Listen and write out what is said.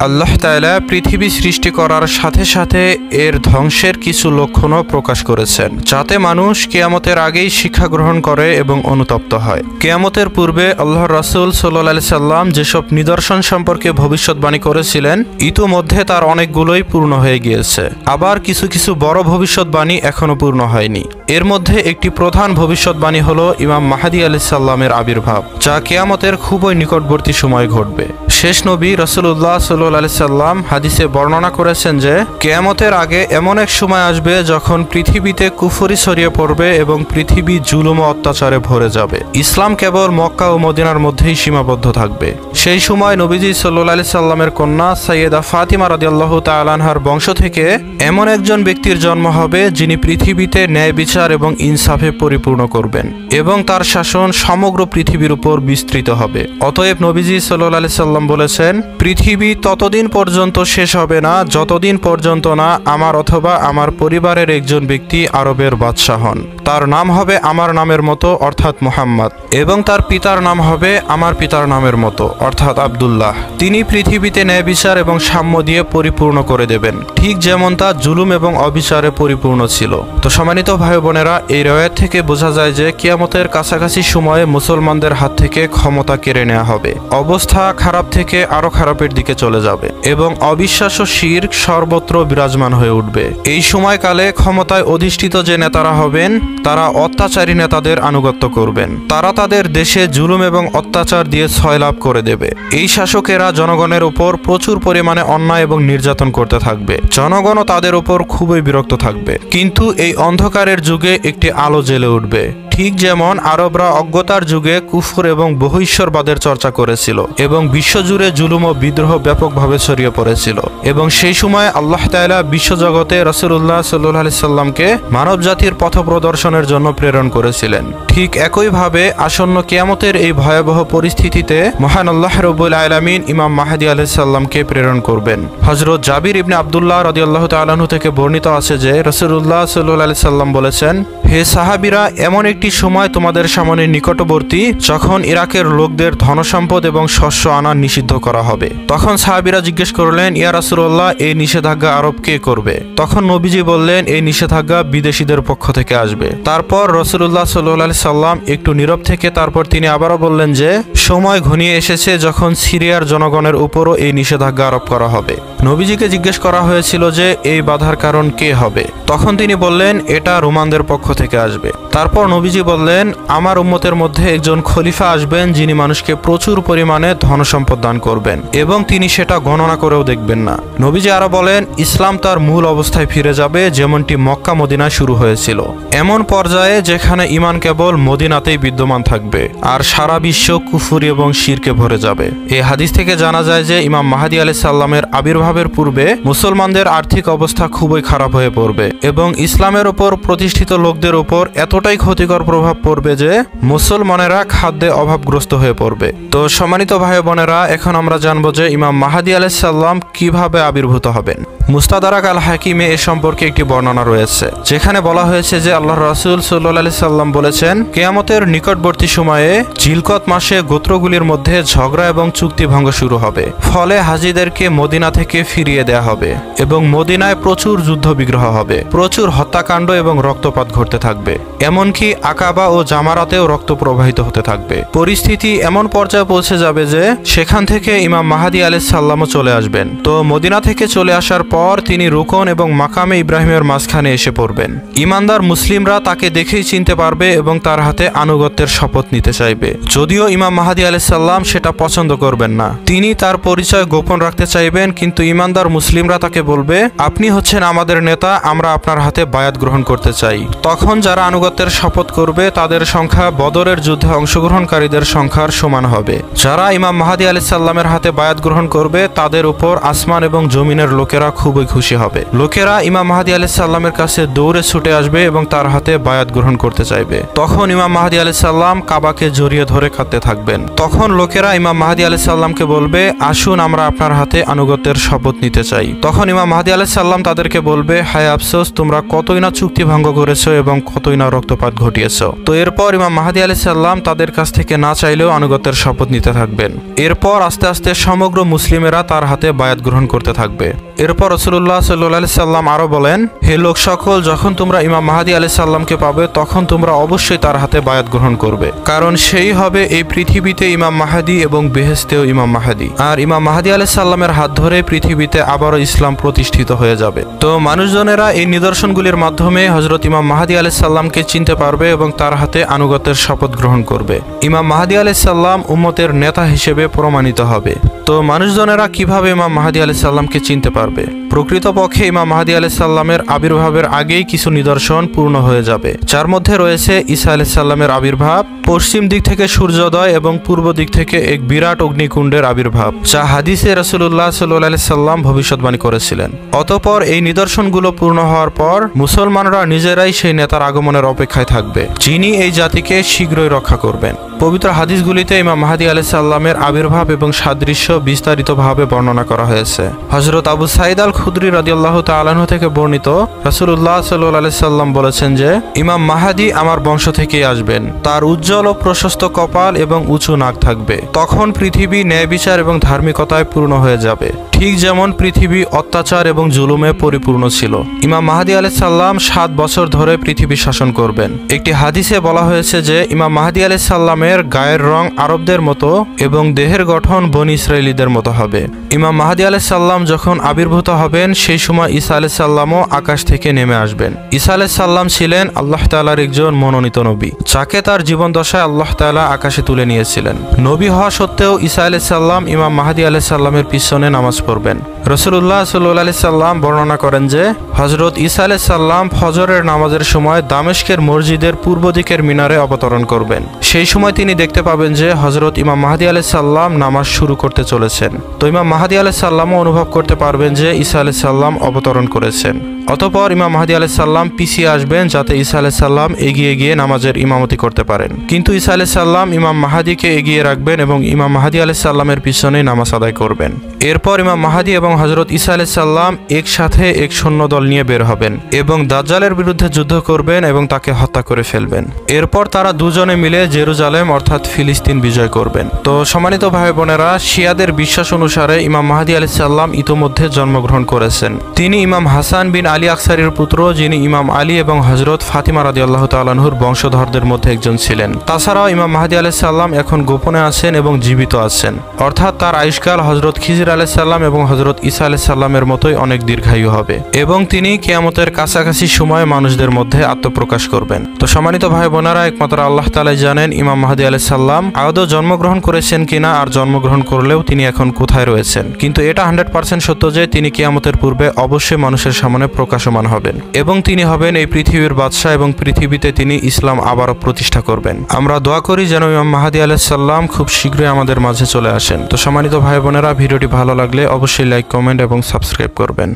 আল্লাহ তাআলা পৃথিবী সৃষ্টি করার সাথে সাথে এর ধ্বংসের কিছু লক্ষণও প্রকাশ করেছেন, যাতে মানুষ কিয়ামতের আগেই শিক্ষা গ্রহণ করে এবং অনুতপ্ত হয়। কিয়ামতের পূর্বে আল্লাহর রাসূল সাল্লাল্লাহু আলাইহি সাল্লাম যেসব নিদর্শন সম্পর্কে ভবিষ্যৎবাণী করেছিলেন, ইতোমধ্যে তার অনেকগুলোই পূর্ণ হয়ে গিয়েছে। আবার কিছু কিছু বড় ভবিষ্যৎবাণী এখনও পূর্ণ হয়নি। এর মধ্যে একটি প্রধান ভবিষ্যৎবাণী হলো ইমাম মাহদী আলাইহিস সালামের আবির্ভাব, যা কিয়ামতের খুবই নিকটবর্তী সময় ঘটবে। শেষ নবী রাসূলুল্লাহ সাল্লাল্লাহু আলাইহি সাল্লাম হাদিসে বর্ণনা করেছেন যে কিয়ামতের আগে এমন এক সময় আসবে যখন পৃথিবীতে কুফরি ছড়িয়ে পড়বে এবং পৃথিবী জুলুম ও অত্যাচারে ভরে যাবে। ইসলাম কেবল মক্কা ও মদিনার মধ্যেই সীমাবদ্ধ থাকবে। সেই সময় নবীজি সাল্লাল্লাহু আলাইহি সাল্লামের কন্যা সাইয়েদা ফাতিমা রাদিয়াল্লাহু তাআলা আনহার বংশ থেকে এমন একজন ব্যক্তির জন্ম হবে যিনি পৃথিবীতে ন্যায় বিচার এবং ইনসাফে পরিপূর্ণ করবেন এবং তার শাসন সমগ্র পৃথিবীর উপর বিস্তৃত হবে। অতএব নবীজি সাল্লাল্লাহু আলাইহি সাল্লাম বলেছেন, পৃথিবী ততদিন পর্যন্ত শেষ হবে না যতদিন পর্যন্ত না আমার অথবা আমার পরিবারের একজন ব্যক্তি আরবের বাদশাহ হন। তার নাম হবে আমার নামের মতো অর্থাৎ মুহাম্মদ, এবং তার পিতার নাম হবে আমার পিতার নামের মতো অর্থাৎ আব্দুল্লাহ। তিনি পৃথিবীতে ন্যায় বিচার এবং সাম্য দিয়ে পরিপূর্ণ করে দেবেন, ঠিক যেমন তা জুলুম এবং অবিচারে পরিপূর্ণ ছিল। তো সম্মানিত ভাই বোনেরা, এই রওয়ায়াত থেকে বোঝা যায় যে কিয়ামতের কাছাকাছি সময়ে মুসলমানদের হাত থেকে ক্ষমতা কেড়ে নেওয়া হবে, অবস্থা খারাপ থেকে আরো খারাপের দিকে চলে যাবে এবং অবিশ্বাস ও শিরক সর্বত্র বিরাজমান হয়ে উঠবে। এই সময়কালে ক্ষমতায় অধিষ্ঠিত যে নেতারা হবেন তারা অত্যাচারী নেতাদের আনুগত্য করবেন। তারা তাদের দেশে জুলুম এবং অত্যাচার দিয়ে ছয়লাভ করে দেবে। এই শাসকেরা জনগণের উপর প্রচুর পরিমাণে অন্যায় এবং নির্যাতন করতে থাকবে। জনগণও তাদের উপর খুবই বিরক্ত থাকবে। কিন্তু এই অন্ধকারের যুগে একটি আলো জ্বলে উঠবে, ঠিক যেমন আরবরা অজ্ঞতার যুগে কুফর এবং বহুঈশ্বরবাদের চর্চা করেছিল এবং বিশ্বজুড়ে জুলুম ও বিদ্রোহ ব্যাপকভাবে ছড়িয়ে পড়েছিল। এবং সেই সময় আল্লাহ তাআলা বিশ্বজগতে রাসূলুল্লাহ সাল্লাল্লাহু আলাইহি সাল্লামকে মানব জাতির পথপ্রদর্শনের জন্য প্রেরণ করেছিলেন। ঠিক একইভাবে আসন্ন কিয়ামতের এই ভয়াবহ পরিস্থিতিতে মহান আল্লাহ রাব্বুল আলামিন ইমাম মাহদী আলাইহিস সালামকে প্রেরণ করবেন। হযরত জাবির ইবনে আব্দুল্লাহ রাদিয়াল্লাহু তাআলা আনহু থেকে বর্ণিত আছে যে রাসূলুল্লাহ সাল্লাল্লাহু আলাইহি সাল্লাম বলেছেন, হে সাহাবীরা, এমন একটি সময় তোমাদের সামনে নিকটবর্তী যখন ইরাকের লোকদের ধনসম্পদ এবং শস্য আনা নিষিদ্ধ করা হবে। তখন সাহাবীরা জিজ্ঞেস করলেন, ইয়া রাসূলুল্লাহ, এই নিষেধাজ্ঞা আরব কে করবে? তখন নবীজি বললেন, এই নিষেধাজ্ঞা বিদেশিদের পক্ষ থেকে আসবে। তারপর রাসূলুল্লাহ সাল্লাল্লাহু আলাইহি সাল্লাম একটু নীরব থেকে তারপর তিনি আবারও বললেন যে সময় ঘনিয়ে এসেছে যখন সিরিয়ার জনগণের উপরও এই নিষেধাজ্ঞা আরোপ করা হবে। নবীজিকে জিজ্ঞেস করা হয়েছিল যে এই বাধার কারণ কে হবে? তখন তিনি বললেন, এটা রোমানদের পক্ষ থেকে আসবে। তারপর নবীজি বললেন, আমার উম্মতের মধ্যে একজন খলিফা আসবেন যিনি মানুষকে প্রচুর পরিমাণে ধনসম্পদ দান করবেন এবং তিনি সেটা গণনা করেও দেখবেন না। নবীজি আরো বলেন, ইসলাম তার মূল অবস্থায় ফিরে যাবে যেমনটি মক্কা মদিনায় শুরু হয়েছিল, এমন পর্যায়ে যেখানে ঈমান কেবল মদিনাতেই বিদ্যমান থাকবে আর সারা বিশ্ব কুফরি এবং শিরকে ভরে যাবে। এই হাদিস থেকে জানা যায় যে ইমাম মাহদী আলাইহিস সালামের আবির্ভাবের পূর্বে মুসলমানদের আর্থিক অবস্থা খুবই খারাপ হয়ে পড়বে এবং ইসলামের উপর প্রতিষ্ঠিত লোকদের উপর এতটাই ক্ষতিকর প্রভাব পড়বে যে মুসলমানেরা খাদ্যে অভাবগ্রস্ত হয়ে পড়বে। তো সম্মানিত ভাই বোনেরা, এখন আমরা জানবো যে ইমাম মাহদী আলাইহিস সালাম কিভাবে আবির্ভূত হবেন। মুস্তাদরাক আল হাকিমে এ সম্পর্কে একটি বর্ণনা রয়েছে, যেখানে বলা হয়েছে যে আল্লাহর রাসূল সাল্লাল্লাহু আলাইহি সাল্লাম বলেছেন, কিয়ামতের নিকটবর্তী সময়ে জিলকত মাসে গোত্রগুলির মধ্যে ঝগড়া এবং চুক্তি ভঙ্গ শুরু হবে। ফলে হাজীদেরকে মদিনা থেকে ফিরিয়ে দেয়া হবে এবং মদিনায় প্রচুর যুদ্ধ বিগ্রহ হবে, প্রচুর হত্যাকাণ্ড এবং রক্তপাত ঘটতে থাকবে। এমনকি আকাবা ও জামারাতেও রক্ত প্রবাহিত হতে থাকবে। পরিস্থিতি এমন পর্যায়ে পৌঁছে যাবে যে সেখান থেকে ইমাম মাহদী আলাইহিস সালামও চলে আসবেন। তো মদিনা থেকে চলে আসার পর তিনি রুকন এবং মাকামে ইব্রাহিমের মাঝখানে এসে পড়বেন। ইমানদার মুসলিমরা তাকে দেখেই চিনতে পারবে এবং তার হাতে আনুগত্যের শপথ নিতে চাইবে, যদিও ইমাম মাহদী আলাইহিস সালাম সেটা পছন্দ করবেন না। তিনি তার পরিচয় গোপন রাখতে চাইবেন, কিন্তু ইমানদার মুসলিমরা তাকে বলবে, আপনি হচ্ছেন আমাদের নেতা, আমরা আপনার হাতে বায়াত গ্রহণ করতে চাই। তখন যারা আনুগত্যের শপথ করবে তাদের সংখ্যা বদরের যুদ্ধে অংশগ্রহণকারীদের সংখ্যার সমান হবে। যারা ইমাম মাহদী আলাইহিস সালামের হাতে বায়াত গ্রহণ করবে তাদের উপর আসমান এবং জমিনের লোকেরা খুব খুবই খুশি হবে। লোকেরা ইমাম মাহদী আলাইহিস সালামের কাছে দৌড়ে ছুটে আসবে এবং তার হাতে বায়াত গ্রহণ করতে চাইবে। তখন ইমাম মাহদী আলাইহিস সালাম কাবাকে জড়িয়ে ধরে কাঁদতে থাকবেন। তখন লোকেরা ইমাম মাহদী আলাইহিস সালামকে বলবে, আসুন আমরা আপনার হাতে আনুগত্যের শপথ নিতে চাই। তখন ইমাম মাহদী আলাইহিস সালাম তাদেরকে বলবে, হায় আফসোস, তোমরা কতই না চুক্তি ভঙ্গ করেছো এবং কতই না রক্তপাত ঘটিয়েছো। তো এরপর ইমাম মাহদী আলাইহিস সালাম তাদের কাছ থেকে না চাইলেও আনুগত্যের শপথ নিতে থাকবেন। এরপর আস্তে আস্তে সমগ্র মুসলিমেরা তার হাতে বায়াত গ্রহণ করতে থাকবে। এরপর রাসূলুল্লাহ সাল্লাল্লাহু আলাইহি সাল্লাম আরো বলেন, হে লোক সকল, যখন তোমরা ইমাম মাহদী আলাইহিস সালামকে পাবে তখন তোমরা অবশ্যই তার হাতে বায়াত গ্রহণ করবে, কারণ সেই হবে এই পৃথিবীতে ইমাম মাহদী এবং বেহেশতেও ইমাম মাহদী। আর ইমাম মাহদী আলাইহিস সালামের হাত ধরে পৃথিবীতে আবারও ইসলাম প্রতিষ্ঠিত হয়ে যাবে। তো মানুষজনেরা এই নিদর্শনগুলির মাধ্যমে হযরত ইমাম মাহদী আলাইহিস সালামকে চিনতে পারবে এবং তার হাতে আনুগত্যের শপথ গ্রহণ করবে। ইমাম মাহদী আলাইহিস সালাম উম্মতের নেতা হিসেবে প্রমাণিত হবে। তো মানুষজনেরা কিভাবে ইমাম মাহদী আলাইহিস সালামকে চিনতে পারবে? প্রকৃতপক্ষে ইমাম মাহদী আলাইহিস সালামের আবির্ভাবের আগেই কিছু নিদর্শন পূর্ণ হয়ে যাবে, যার মধ্যে রয়েছে ঈসা আলাইহিস সালামের আবির্ভাব, পশ্চিম দিক থেকে সূর্যোদয় এবং পূর্ব দিক থেকে এক বিরাট অগ্নিকুণ্ডের আবির্ভাব, যা হাদিসে রাসূলুল্লাহ সাল্লাল্লাহু আলাইহি সাল্লাম ভবিষ্যৎবাণী করেছিলেন। অতঃপর এই নিদর্শনগুলো পূর্ণ হওয়ার পর মুসলমানরা নিজেরাই সেই নেতার আগমনের অপেক্ষায় থাকবে, যিনি এই জাতিকে শীঘ্রই রক্ষা করবেন। পবিত্র হাদিসগুলিতে ইমাম মাহদী আলাইহিস সালামের আবির্ভাব এবং সাদৃশ্য বিস্তারিতভাবে বর্ণনা করা হয়েছে। হযরত আবু সাঈদ আল খুদরি রাদিয়াল্লাহু তাআলা আনহু থেকে বর্ণিত, রাসূলুল্লাহ সাল্লাল্লাহু আলাইহি সাল্লাম বলেছেন যে, ইমাম মাহদী আমার বংশ থেকেই আসবেন। তার উজ্জ্বল ও প্রশস্ত কপাল এবং উঁচু নাক থাকবে। তখন পৃথিবী ন্যায় বিচার এবং ধার্মিকতায় পূর্ণ হয়ে যাবে, ঠিক যেমন পৃথিবী অত্যাচার এবং জুলুমে পরিপূর্ণ ছিল। ইমাম মাহদী আলাইহিস সালাম 7 বছর ধরে পৃথিবী শাসন করবেন। একটি হাদিসে বলা হয়েছে যে ইমাম মাহদী আলাইহিস সালামের গায়ের রং আরবদের মতো এবং দেহের গঠন বনী ইসরায়েলীদের মতো হবে। ইমাম মাহদী আলাইহিস সালাম যখন আবির্ভূত হবেন সেই সময় ঈসা আলাইহিস সালামও আকাশ থেকে নেমে আসবেন। ঈসা আলাইহিস সালাম ছিলেন আল্লাহ তাআলার একজন মনোনীত নবী, যাকে তার জীবন দশায় আল্লাহ তাআলা আকাশে তুলে নিয়েছিলেন। নবী হওয়া সত্ত্বেও ঈসা আলাইহিস সালাম ইমাম মাহদী আলাইহিস সালামের পিছনে নামাজ পড়বেন। রাসূলুল্লাহ সাল্লাল্লাহু আলাইহি সাল্লাম বর্ণনা করেন যে হযরত ঈসা আলাইহিস সালাম ফজরের নামাজের সময় দামেস্কের মসজিদের পূর্ব দিকের মিনারে অবতরণ করবেন। সেই সময় তিনি দেখতে পাবেন যে হযরত ইমাম মাহদী আলাইহিস সালাম নামাজ শুরু করতে চলেছেন। তো ইমাম মাহদী আলাইহিস সালামও অনুভব করতে পারবেন যে ঈসা আলাইহিস সালাম অবতরণ করেছেন। অতঃপর ইমাম মাহদী আলাইহিস সালাম পিছিয়ে আসবেন যাতে ঈসা আলাইহিস সালাম এগিয়ে গিয়ে নামাজের ইমামতি করতে পারেন। কিন্তু ঈসা আলাইহিস সালাম ইমাম মাহদীকে এগিয়ে রাখবেন এবং ইমাম মাহদী আলাইহিস সালামের পিছনে নামাজ আদায় করবেন। এরপর ইমাম মাহদী এবং হযরত ঈসা আলাইহিস সালাম একসাথে এক সৈন্যদল নিয়ে বের হবেন এবং দাজ্জালের বিরুদ্ধে যুদ্ধ করবেন এবং তাকে হত্যা করে ফেলবেন। এরপর তারা দুজনে মিলে জেরুজালেম অর্থাৎ ফিলিস্তিন বিজয় করবেন। তো সম্মানিত ভাই বোনেরা, শিয়াদের বিশ্বাস অনুসারে ইমাম মাহদী আলাইহিস সালাম ইতোমধ্যে জন্মগ্রহণ করেছেন। তিনি ইমাম হাসান বিন আলী আকসারীর পুত্র, যিনি ইমাম আলী এবং হযরত ফাতিমা রাদিয়াল্লাহু তাআলা আনহুর বংশধরদের মধ্যে একজন ছিলেন। তাছাড়াও ইমাম মাহদী আলাইহিস সালাম এখন গোপনে আছেন এবং জীবিত আছেন, অর্থাৎ তার আয়ুষ্কাল হযরত খিজির আলাইহিস সালাম এবং হযরত ঈসা আলাইহিস সালামের মতোই অনেক দীর্ঘায়ু হবে এবং তিনি কিয়ামতের কাছাকাছি সময়ে মানুষদের মধ্যে আত্মপ্রকাশ করবেন। তো সম্মানিত ভাই বোনেরা, একমাত্র আল্লাহ তাআলাই জানেন ইমাম মাহদী আলাইহিস সালাম আদৌ জন্মগ্রহণ করেছেন কিনা, আর জন্মগ্রহণ করলেও তিনি এখন কোথায় রয়েছেন। কিন্তু এটা 100% সত্য যে তিনি কিয়ামতের পূর্বে অবশ্যই মানুষের সামনে প্রকাশমান হবেন এবং তিনি হবেন এই পৃথিবীর বাদশা এবং পৃথিবীতে তিনি ইসলাম আবারও প্রতিষ্ঠা করবেন। আমরা দোয়া করি যেন ইমাম মাহদী আলাইহিস সালাম খুব শীঘ্রই আমাদের মাঝে চলে আসেন। তো সম্মানিত ভাই বোনেরা, ভিডিওটি ভালো লাগলে অবশ্যই লাইক, কমেন্ট এবং সাবস্ক্রাইব করবেন।